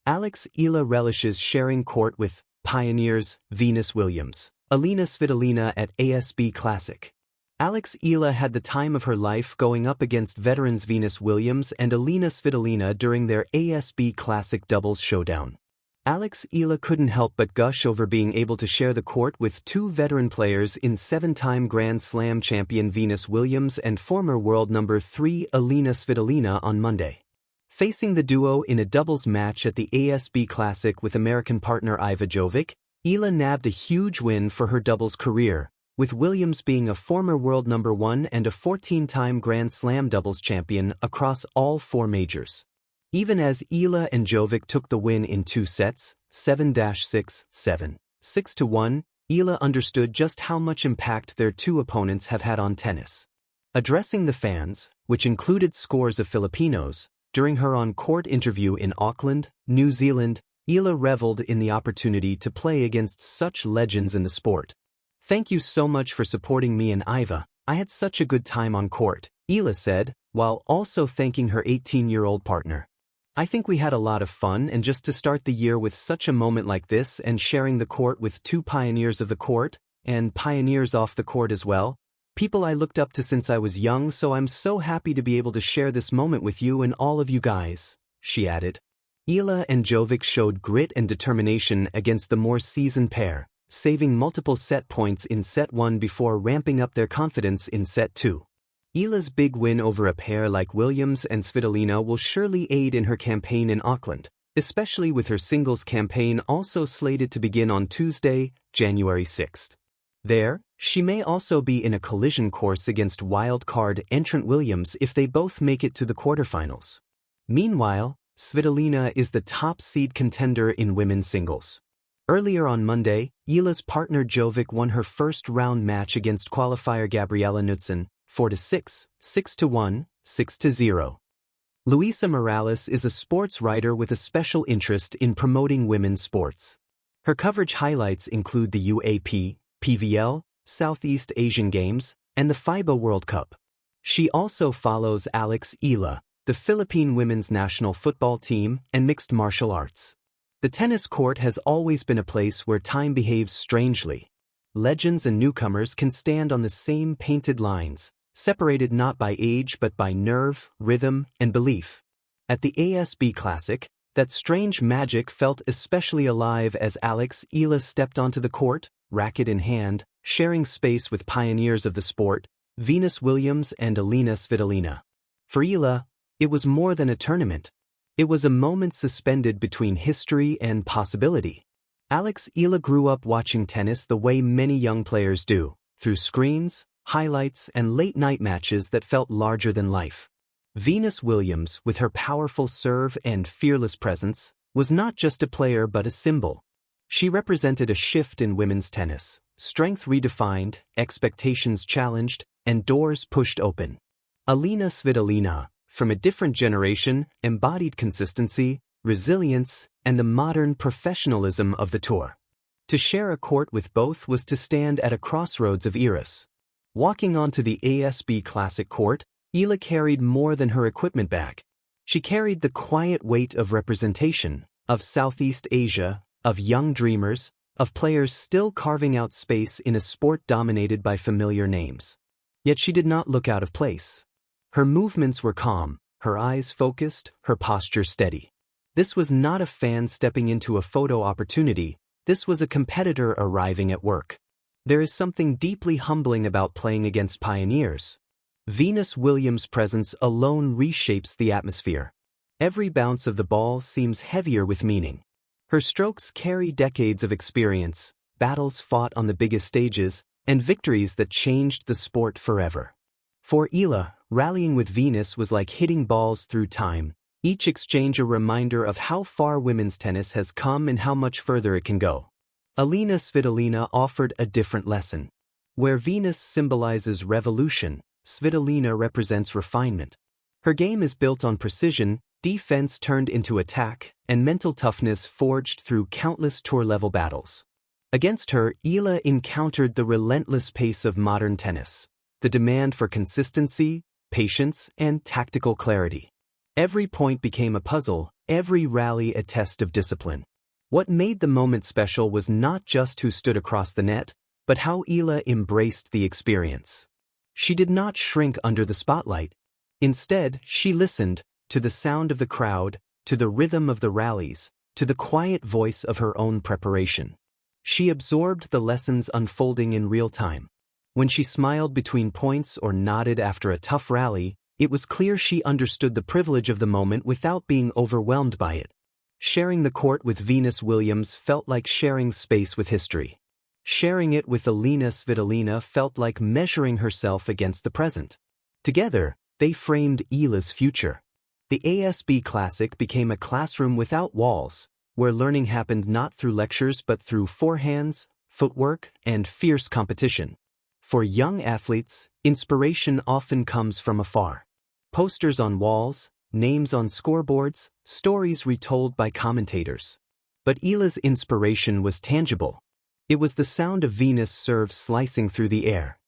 Eala relishes sharing court with pioneers Venus Williams, Elina Svitolina at ASB Classic. Eala had the time of her life going up against veterans Venus Williams and Elina Svitolina during their ASB Classic doubles showdown. Eala couldn't help but gush over being able to share the court with two veteran players in seven-time Grand Slam champion Venus Williams and former world number 3 Elina Svitolina on Monday. Facing the duo in a doubles match at the ASB Classic with American partner Iva Jovic, Eala nabbed a huge win for her doubles career, with Williams being a former world number 1 and a 14-time Grand Slam doubles champion across all four majors. Even as Eala and Jovic took the win in 2 sets, 7-6, 7, 6-1, Eala understood just how much impact their two opponents have had on tennis. Addressing the fans, which included scores of Filipinos, during her on-court interview in Auckland, New Zealand, Eala reveled in the opportunity to play against such legends in the sport. "Thank you so much for supporting me and Iva. I had such a good time on court," Eala said, while also thanking her 18-year-old partner. "I think we had a lot of fun, and just to start the year with such a moment like this and sharing the court with two pioneers of the court, and pioneers off the court as well, people I looked up to since I was young, so I'm so happy to be able to share this moment with you and all of you guys," she added. Eala and Jovic showed grit and determination against the more seasoned pair, saving multiple set points in set 1 before ramping up their confidence in set 2. Eala's big win over a pair like Williams and Svitolina will surely aid in her campaign in Auckland, especially with her singles campaign also slated to begin on Tuesday, January 6. There, she may also be in a collision course against wild-card entrant Williams if they both make it to the quarterfinals. Meanwhile, Svitolina is the top seed contender in women's singles. Earlier on Monday, Eala's partner Jovic won her first-round match against qualifier Gabriela Knudsen, 4-6, 6-1, 6-0. Luisa Morales is a sports writer with a special interest in promoting women's sports. Her coverage highlights include the UAP, PVL, Southeast Asian Games, and the FIBA World Cup. She also follows Eala, the Philippine women's national football team, and mixed martial arts. The tennis court has always been a place where time behaves strangely. Legends and newcomers can stand on the same painted lines, separated not by age but by nerve, rhythm, and belief. At the ASB Classic, that strange magic felt especially alive as Eala stepped onto the court, racket in hand, sharing space with pioneers of the sport, Venus Williams and Elina Svitolina. For Eala, it was more than a tournament. It was a moment suspended between history and possibility. Eala grew up watching tennis the way many young players do, through screens, highlights, and late-night matches that felt larger than life. Venus Williams, with her powerful serve and fearless presence, was not just a player but a symbol. She represented a shift in women's tennis, strength redefined, expectations challenged, and doors pushed open. Elina Svitolina, from a different generation, embodied consistency, resilience, and the modern professionalism of the tour. To share a court with both was to stand at a crossroads of eras. Walking onto the ASB Classic court, Eala carried more than her equipment bag. She carried the quiet weight of representation, of Southeast Asia, of young dreamers, of players still carving out space in a sport dominated by familiar names. Yet she did not look out of place. Her movements were calm, her eyes focused, her posture steady. This was not a fan stepping into a photo opportunity, this was a competitor arriving at work. There is something deeply humbling about playing against pioneers. Venus Williams' presence alone reshapes the atmosphere. Every bounce of the ball seems heavier with meaning. Her strokes carry decades of experience, battles fought on the biggest stages, and victories that changed the sport forever. For Eala, rallying with Venus was like hitting balls through time, each exchange a reminder of how far women's tennis has come and how much further it can go. Elina Svitolina offered a different lesson. Where Venus symbolizes revolution, Svitolina represents refinement. Her game is built on precision, defense turned into attack, and mental toughness forged through countless tour-level battles. Against her, Eala encountered the relentless pace of modern tennis, the demand for consistency, patience, and tactical clarity. Every point became a puzzle, every rally a test of discipline. What made the moment special was not just who stood across the net, but how Eala embraced the experience. She did not shrink under the spotlight. Instead, she listened to the sound of the crowd, to the rhythm of the rallies, to the quiet voice of her own preparation. She absorbed the lessons unfolding in real time. When she smiled between points or nodded after a tough rally, it was clear she understood the privilege of the moment without being overwhelmed by it. Sharing the court with Venus Williams felt like sharing space with history. Sharing it with Elina Svitolina felt like measuring herself against the present. Together, they framed Eala's future. The ASB Classic became a classroom without walls, where learning happened not through lectures but through forehands, footwork, and fierce competition. For young athletes, inspiration often comes from afar. Posters on walls, names on scoreboards, stories retold by commentators. But Eala's inspiration was tangible. It was the sound of Venus' serve slicing through the air.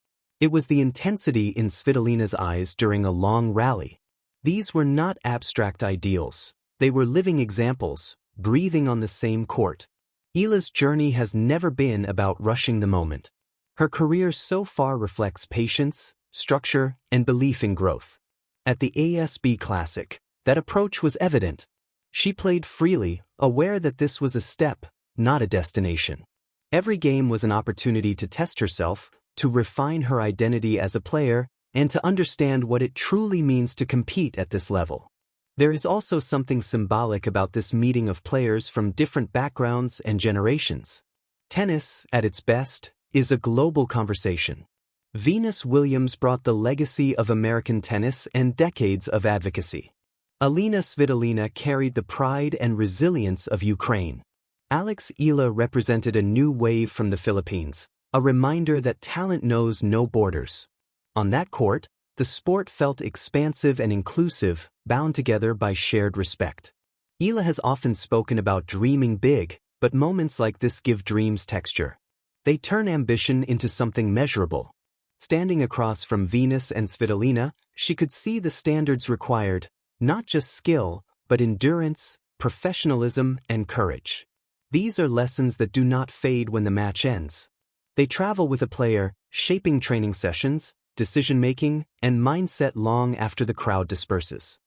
It was the intensity in Svitolina's eyes during a long rally. These were not abstract ideals. They were living examples, breathing on the same court. Eala's journey has never been about rushing the moment. Her career so far reflects patience, structure, and belief in growth. At the ASB Classic, that approach was evident. She played freely, aware that this was a step, not a destination. Every game was an opportunity to test herself, to refine her identity as a player, and to understand what it truly means to compete at this level. There is also something symbolic about this meeting of players from different backgrounds and generations. Tennis, at its best, is a global conversation. Venus Williams brought the legacy of American tennis and decades of advocacy. Elina Svitolina carried the pride and resilience of Ukraine. Eala represented a new wave from the Philippines, a reminder that talent knows no borders. On that court, the sport felt expansive and inclusive, bound together by shared respect. Eala has often spoken about dreaming big, but moments like this give dreams texture. They turn ambition into something measurable. Standing across from Venus and Svitolina, she could see the standards required, not just skill, but endurance, professionalism, and courage. These are lessons that do not fade when the match ends. They travel with a player, shaping training sessions, decision-making, and mindset long after the crowd disperses.